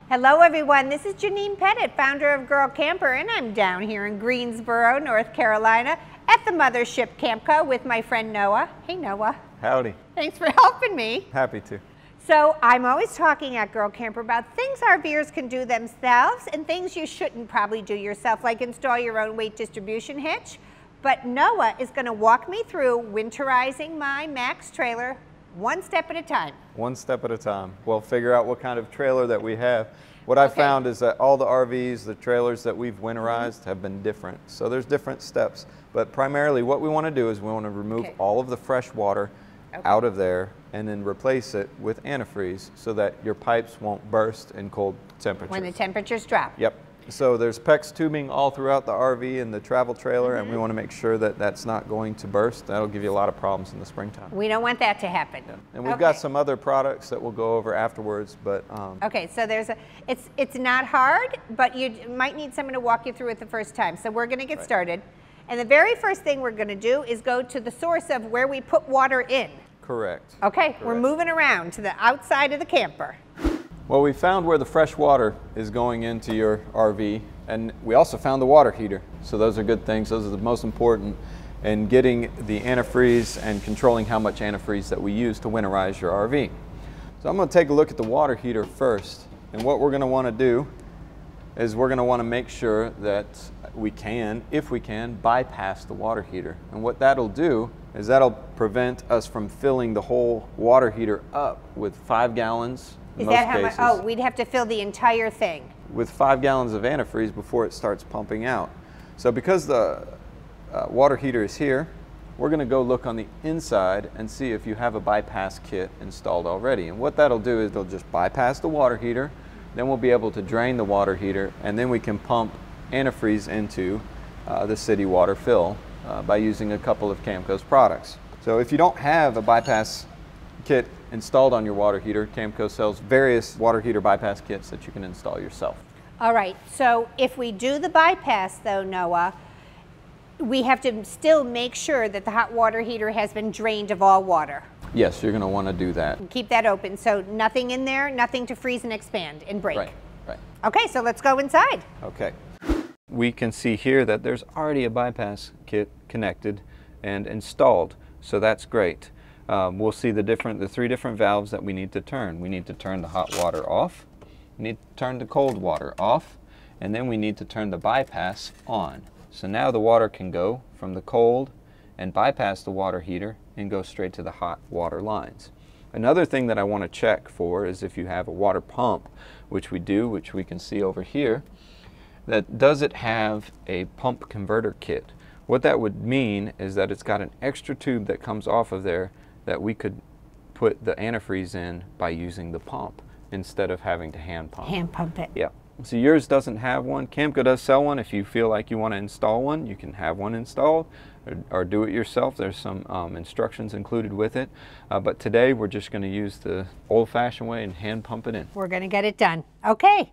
Hello everyone, this is Janine Pettit, founder of Girl Camper, and I'm down here in Greensboro, North Carolina at the Mothership Camco with my friend Noah. Hey Noah. Howdy. Thanks for helping me. Happy to. So I'm always talking at Girl Camper about things RVers can do themselves and things you shouldn't probably do yourself, like install your own weight distribution hitch. But Noah is going to walk me through winterizing my Max trailer one step at a time. One step at a time. We'll figure out what kind of trailer that we have. What I found is that all the RVs, the trailers that we've winterized have been different. So there's different steps, but primarily what we want to do is we want to remove all of the fresh water out of there and then replace it with antifreeze so that your pipes won't burst in cold temperatures. When the temperatures drop. Yep. So there's PEX tubing all throughout the RV and the travel trailer, and we want to make sure that that's not going to burst. That'll give you a lot of problems in the springtime. We don't want that to happen. Yeah. And we've got some other products that we'll go over afterwards, but okay, so there's it's not hard, but you might need someone to walk you through it the first time. So we're going to get started. And the very first thing we're going to do is go to the source of where we put water in. Correct. Okay, we're moving around to the outside of the camper. Well, we found where the fresh water is going into your RV, and we also found the water heater. So those are good things. Those are the most important in getting the antifreeze and controlling how much antifreeze that we use to winterize your RV. So I'm going to take a look at the water heater first. And what we're going to want to do is we're going to want to make sure that we can, if we can, bypass the water heater. And what that'll do is that'll prevent us from filling the whole water heater up with 5 gallons. Is that how much? Oh, we'd have to fill the entire thing. With 5 gallons of antifreeze before it starts pumping out. So because the water heater is here, we're going to go look on the inside and see if you have a bypass kit installed already. And what that'll do is it'll just bypass the water heater, then we'll be able to drain the water heater, and then we can pump antifreeze into the city water fill by using a couple of Camco's products. So if you don't have a bypass kit installed on your water heater, Camco sells various water heater bypass kits that you can install yourself. All right, so if we do the bypass though, Noah, we have to still make sure that the hot water heater has been drained of all water. Yes, you're going to want to do that. Keep that open, so nothing in there, nothing to freeze and expand and break. Right. Okay, so let's go inside. Okay. We can see here that there's already a bypass kit connected and installed, so that's great. We'll see the 3 different valves that we need to turn. We need to turn the hot water off, we need to turn the cold water off, and then we need to turn the bypass on. So now the water can go from the cold and bypass the water heater and go straight to the hot water lines. Another thing that I want to check for is if you have a water pump, which we do, which we can see over here, that does it have a pump converter kit? What that would mean is that it's got an extra tube that comes off of there that we could put the antifreeze in by using the pump instead of having to hand pump. Hand pump it. Yeah. So yours doesn't have one. Camco does sell one. If you feel like you want to install one, you can have one installed or do it yourself. There's some instructions included with it. But today we're just going to use the old-fashioned way and hand pump it in. We're going to get it done. Okay.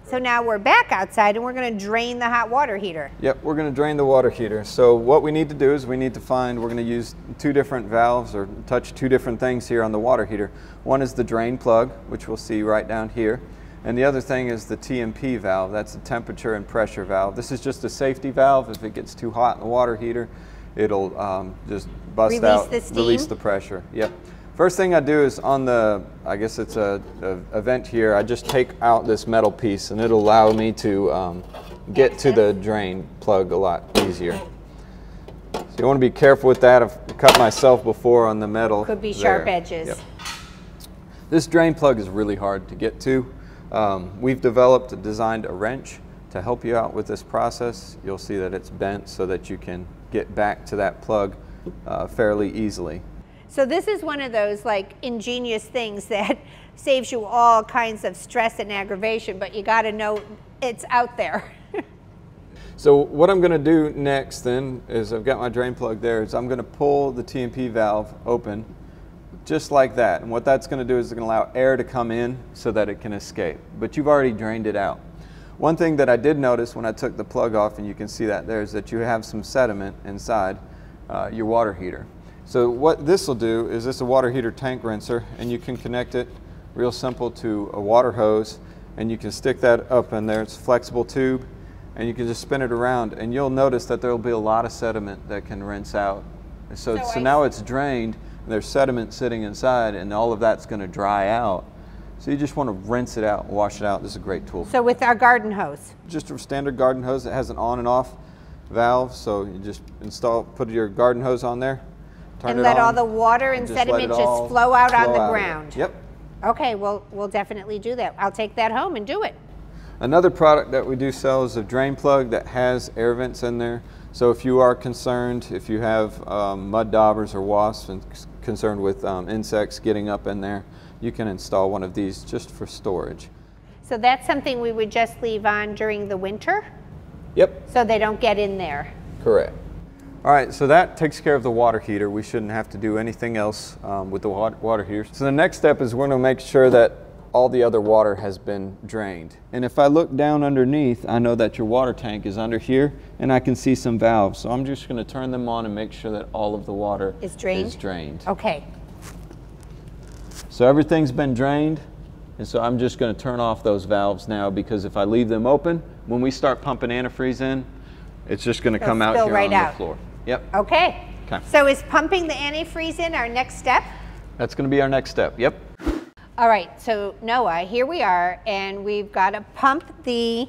So now we're back outside and we're going to drain the hot water heater. Yep, we're going to drain the water heater. So what we need to do is we need to find, we're going to use 2 different valves or touch 2 different things here on the water heater. One is the drain plug, which we'll see right down here. And the other thing is the TMP valve. That's the temperature and pressure valve. This is just a safety valve. If it gets too hot in the water heater, it'll just bust out, release the pressure. Yep. First thing I do is on the, I guess it's a vent here, I just take out this metal piece and it'll allow me to get to the drain plug a lot easier. So you want to be careful with that. I've cut myself before on the metal. Could be sharp edges. Yep. This drain plug is really hard to get to. We've designed a wrench to help you out with this process. You'll see that it's bent so that you can get back to that plug fairly easily. So this is one of those like ingenious things that saves you all kinds of stress and aggravation, but you got to know it's out there. So what I'm going to do next then is I've got my drain plug there, is I'm going to pull the TMP valve open just like that. And what that's going to do is it's going to allow air to come in so that it can escape. But you've already drained it out. One thing that I did notice when I took the plug off, and you can see that there, is that you have some sediment inside your water heater. So what this will do is this is a water heater tank rinser, and you can connect it real simple to a water hose and you can stick that up in there. It's a flexible tube, and you can just spin it around, and you'll notice that there will be a lot of sediment that can rinse out. And so now it's drained, and there's sediment sitting inside, and all of that's going to dry out. So you just want to rinse it out, wash it out. This is a great tool. So with our garden hose? Just a standard garden hose that has an on and off valve. So you just put your garden hose on there, turn it on. And let all the water and sediment just flow out on the ground. Yep. Okay, well, we'll definitely do that. I'll take that home and do it. Another product that we do sell is a drain plug that has air vents in there. So if you are concerned, if you have mud daubers or wasps and concerned with insects getting up in there, you can install one of these just for storage. So that's something we would just leave on during the winter? Yep. So they don't get in there? Correct. All right, so that takes care of the water heater. We shouldn't have to do anything else with the water heater. So the next step is we're going to make sure that all the other water has been drained. And if I look down underneath, I know that your water tank is under here, and I can see some valves. So I'm just going to turn them on and make sure that all of the water is drained. Okay. So everything's been drained, and so I'm just going to turn off those valves now, because if I leave them open, when we start pumping antifreeze in, it's just going to come out here on the floor. Yep. Okay. So is pumping the antifreeze in our next step? That's going to be our next step. Yep. All right, so Noah, here we are, and we've got to pump the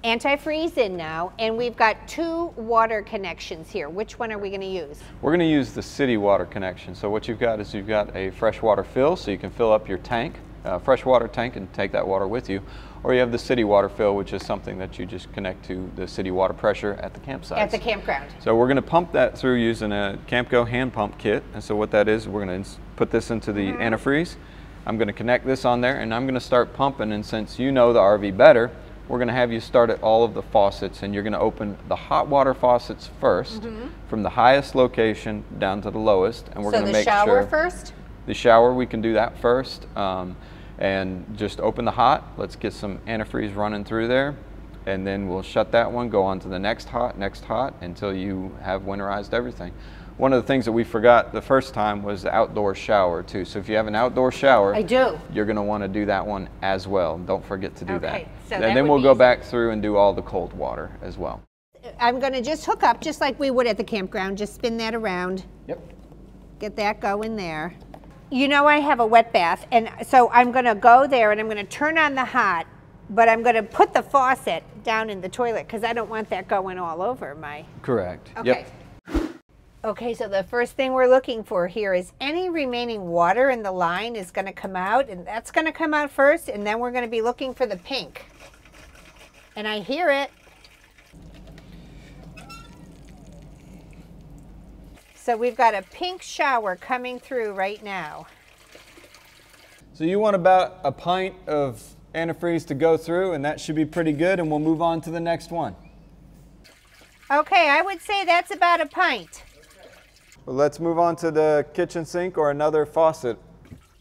antifreeze in now, and we've got 2 water connections here. Which one are we going to use? We're going to use the city water connection. So what you've got is you've got a freshwater fill, so you can fill up your tank, freshwater tank, and take that water with you. Or you have the city water fill, which is something that you just connect to the city water pressure at the campsite. At the campground. So we're going to pump that through using a Campco hand pump kit. And so what that is, we're going to put this into the antifreeze. I'm going to connect this on there, and I'm going to start pumping. And since you know the RV better, we're going to have you start at all of the faucets, and you're going to open the hot water faucets first, from the highest location down to the lowest. And we're going to make sure. So the shower first? The shower, we can do that first. And just open the hot. Let's get some antifreeze running through there, and then we'll shut that one, go on to the next hot, until you have winterized everything. One of the things that we forgot the first time was the outdoor shower too. So if you have an outdoor shower, you're going to want to do that one as well. Don't forget to do that. So and then we'll go back through and do all the cold water as well. I'm going to just hook up just like we would at the campground. Just spin that around. Yep. Get that going there. You know I have a wet bath, and so I'm going to go there and I'm going to turn on the hot, but I'm going to put the faucet down in the toilet because I don't want that going all over my... Correct. Okay. Yep. Okay, so the first thing we're looking for here is any remaining water in the line is going to come out, and that's going to come out first, and then we're going to be looking for the pink. And I hear it. So we've got a pink shower coming through right now. So you want about a pint of antifreeze to go through, and that should be pretty good, and we'll move on to the next one. Okay, I would say that's about a pint. Well, let's move on to the kitchen sink or another faucet.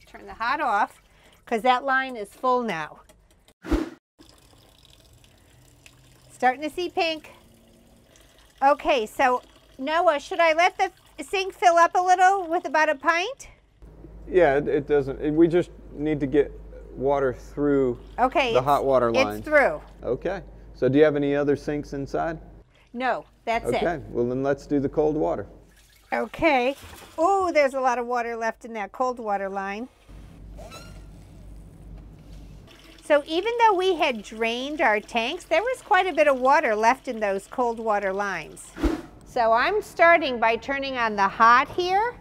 Turn the hot off, because that line is full now. Starting to see pink. Okay, so Noah, should I let the sink fill up a little with about a pint? Yeah, it doesn't. We just need to get water through the hot water line. It's through. Okay. So do you have any other sinks inside? No, that's it. Okay, well then let's do the cold water. Okay. Oh, there's a lot of water left in that cold water line. So even though we had drained our tanks, there was quite a bit of water left in those cold water lines. So I'm starting by turning on the hot here.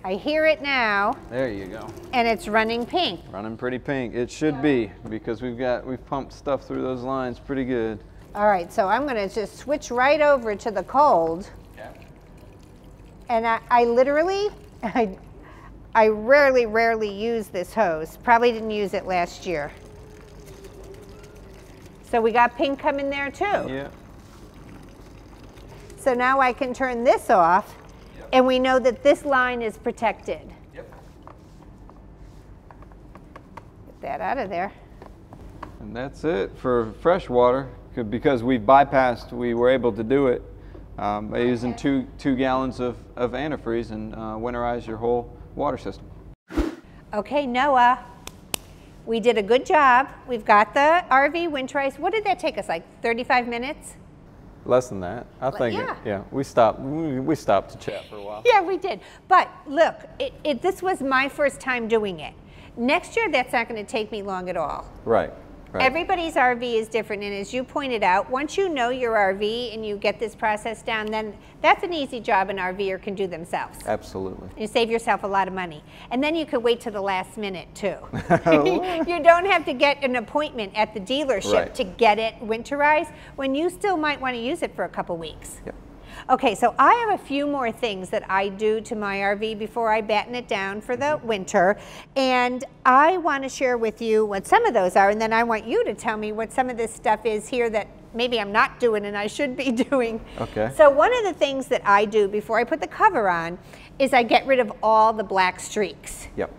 I hear it now. There you go. And it's running pink. Running pretty pink. It should be, because we've pumped stuff through those lines pretty good. All right, so I'm going to just switch right over to the cold. Yeah. And I literally, I rarely use this hose. Probably didn't use it last year. So we got pink coming there too. Yeah. So now I can turn this off, and we know that this line is protected. Yep. Get that out of there. And that's it for fresh water. Because we were able to do it by using two gallons of antifreeze and winterize your whole water system. Okay, Noah, We did a good job. We've got the RV winterized. What did that take us, like 35 minutes? Less than that. I think, yeah, we stopped to chat for a while. Yeah, we did. But look, this was my first time doing it. Next year, that's not going to take me long at all. Right. Right. Everybody's RV is different, and as you pointed out, once you know your RV and you get this process down, then that's an easy job an RVer can do themselves. Absolutely. You save yourself a lot of money. And then you could wait to the last minute too. You don't have to get an appointment at the dealership to get it winterized when you still might want to use it for a couple weeks. Yep. Okay, so I have a few more things that I do to my RV before I batten it down for the winter, and I want to share with you what some of those are, and then I want you to tell me what some of this stuff is here that maybe I'm not doing and I should be doing. Okay. So one of the things that I do before I put the cover on is I get rid of all the black streaks. Yep.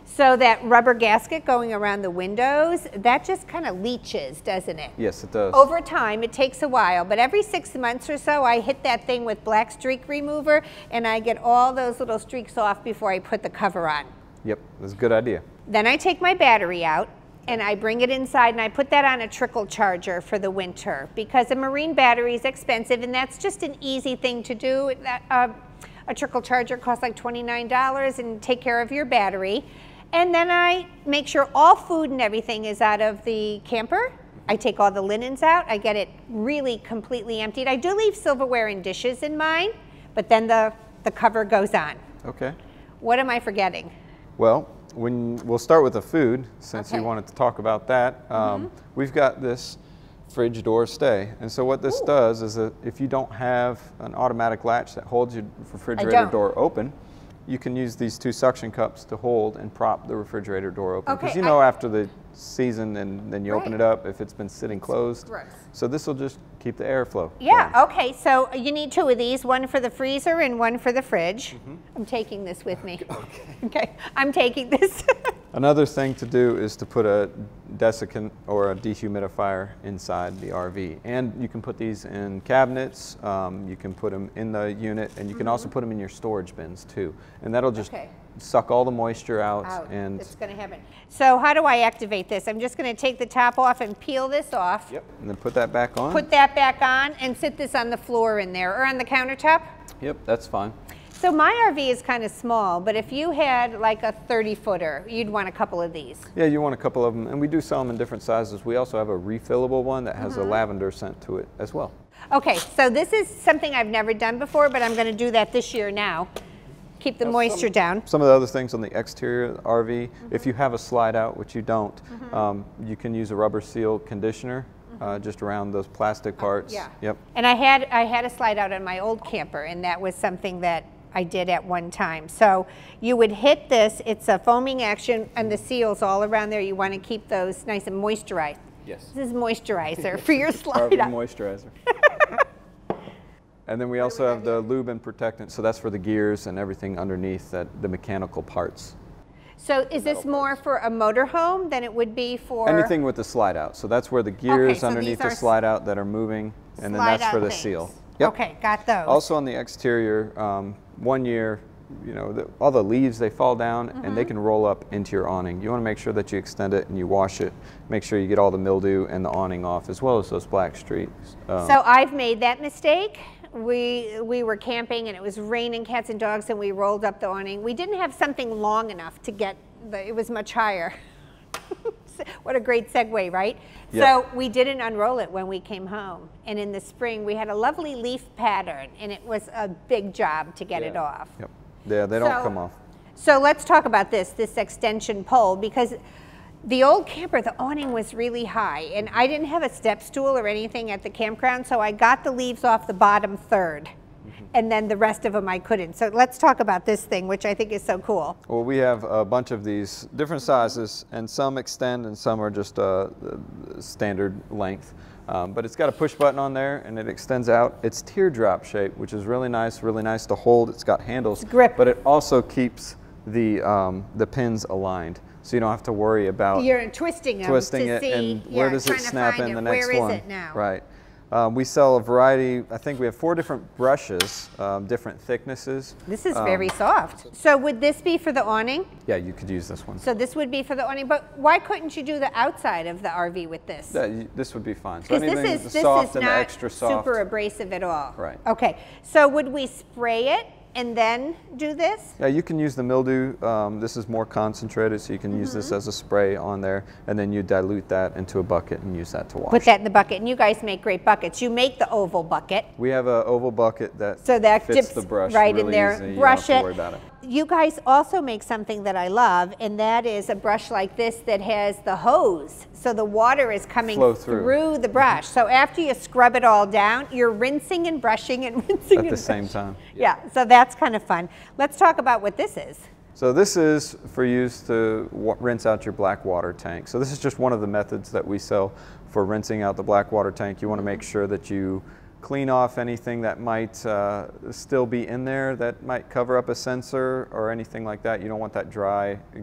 So that rubber gasket going around the windows, that just kind of leaches, doesn't it? Yes, it does. Over time, it takes a while, but every 6 months or so, I hit that thing with black streak remover, and I get all those little streaks off before I put the cover on. Yep, that's a good idea. Then I take my battery out, and I bring it inside, and I put that on a trickle charger for the winter, because a marine battery is expensive, and that's just an easy thing to do. A trickle charger costs like $29, and take care of your battery. And then I make sure all food and everything is out of the camper. I take all the linens out. I get it really completely emptied. I do leave silverware and dishes in mine, but then the cover goes on. Okay. What am I forgetting? Well, we'll start with the food, since you wanted to talk about that. We've got this fridge door stay. And so what this does is that if you don't have an automatic latch that holds your refrigerator door open, you can use these 2 suction cups to hold and prop the refrigerator door open. Because you know after the season and then you open it up if it's been sitting closed. So this will just keep the airflow. Yeah, okay, so you need 2 of these, one for the freezer and one for the fridge. I'm taking this with me. Okay, I'm taking this. Another thing to do is to put a desiccant or a dehumidifier inside the RV. And you can put these in cabinets, you can put them in the unit, and you can also put them in your storage bins too. And that'll just suck all the moisture out. And it's going to happen. So how do I activate this? I'm just going to take the top off and peel this off. Yep, and then put that back on. Put that back on and sit this on the floor in there or on the countertop? Yep, that's fine. So my RV is kind of small, but if you had like a 30-footer, you'd want a couple of these. Yeah, you want a couple of them, and we do sell them in different sizes. We also have a refillable one that has a lavender scent to it as well. Okay, so this is something I've never done before, but I'm going to do that this year now. Keep the moisture down. Some of the other things on the exterior of the RV, if you have a slide out, which you don't, you can use a rubber seal conditioner just around those plastic parts. Yep. And I had a slide out on my old camper, and that was something that I did at one time. So you would hit this, it's a foaming action, and the seals all around there. You want to keep those nice and moisturized. Yes. This is moisturizer for your slide out. Moisturizer. And then we also have the Lube and Protectant, so that's for the gears and everything underneath the mechanical parts. So is this more for a motorhome than it would be for? Anything with the slide out. So that's where the gears underneath the slide out that are moving, and then that's for the seal. Yep. Okay, got those. Also on the exterior, 1 year, you know, all the leaves, they fall down and they can roll up into your awning. You want to make sure that you extend it and you wash it. Make sure you get all the mildew and the awning off, as well as those black streaks. So I've made that mistake. We were camping and it was raining cats and dogs, and we rolled up the awning. We didn't have something long enough to get it was much higher. What a great segue, right? Yep. So we didn't unroll it when we came home. And in the spring, we had a lovely leaf pattern, and it was a big job to get it off. Yep. Yeah, they don't come off. So let's talk about this extension pole, because the old camper, the awning was really high, and I didn't have a step stool or anything at the campground, so I got the leaves off the bottom third. And then the rest of them I couldn't. So let's talk about this thing, which I think is so cool. Well, we have a bunch of these different sizes, and some extend and some are just standard length. But it's got a push button on there, and it extends out. It's teardrop shaped, which is really nice to hold. It's got handles, but it also keeps the pins aligned. So you don't have to worry about twisting it and where does it snap in the next one. Where is it now? Right. We sell a variety. I think we have 4 different brushes, different thicknesses. This is very soft. So would this be for the awning? Yeah, you could use this one. So this would be for the awning, but why couldn't you do the outside of the RV with this? Yeah, this would be fine. So Because this is not extra soft. super abrasive at all. Right. Okay, so would we spray it and then do this? Yeah, you can use the mildew. This is more concentrated, so you can use this as a spray on there, and then you dilute that into a bucket and use that to wash. Put that in the bucket, and you guys make great buckets. You make the oval bucket. We have an oval bucket that fits fits the brush right really in there. easy. Brush you don't have it. to worry about it. You guys also make something that I love, and that is a brush like this that has the hose. So the water is coming through the brush. So after you scrub it all down, you're rinsing and brushing and rinsing at the same time. Yeah, so that's kind of fun. Let's talk about what this is. So this is for use to rinse out your black water tank. So this is just one of the methods that we sell for rinsing out the black water tank. You want to make sure that you clean off anything that might still be in there that might cover up a sensor or anything like that. You don't want that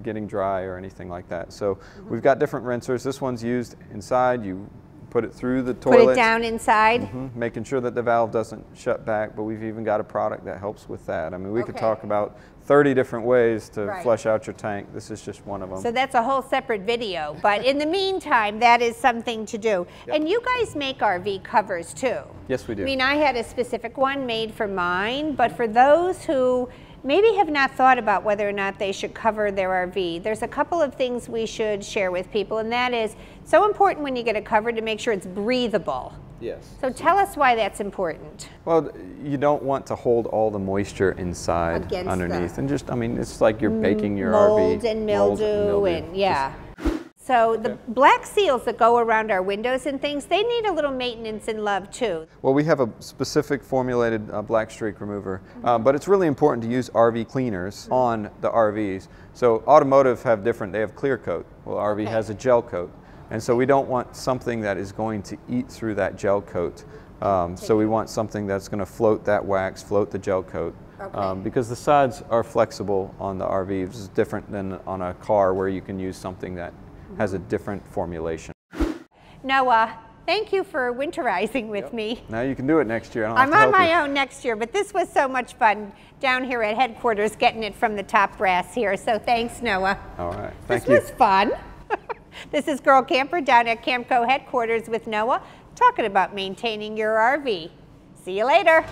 getting dry or anything like that. So we've got different rinsers. This one's used inside. You put it through the toilet. Put it down inside. Making sure that the valve doesn't shut back, but we've even got a product that helps with that. I mean, we could talk about 30 different ways to flush out your tank. This is just one of them. So that's a whole separate video, but in the meantime, that is something to do. Yep. And you guys make RV covers too. Yes, we do. I mean, I had a specific one made for mine, but for those who maybe have not thought about whether or not they should cover their RV, there's a couple of things we should share with people, and that is so important when you get a cover to make sure it's breathable. Yes. So tell us why that's important. Well, you don't want to hold all the moisture inside underneath. And just, I mean, it's like you're baking your RV. Mold and mildew and yeah. So the black seals that go around our windows and things, they need a little maintenance and love too. Well, we have a specific formulated black streak remover, but it's really important to use RV cleaners on the RVs. So automotive have different, they have clear coat. Well, RV has a gel coat. And so we don't want something that is going to eat through that gel coat. So we want something that's going to float that wax, float the gel coat. Because the sides are flexible on the RVs. It's different than on a car where you can use something that has a different formulation. Noah, thank you for winterizing with me. Now you can do it next year. I'm on my own next year, but this was so much fun down here at headquarters getting it from the top brass here. So thanks, Noah. All right. Thank you. This was fun. This is Girl Camper down at Camco headquarters with Noah, talking about maintaining your RV. See you later.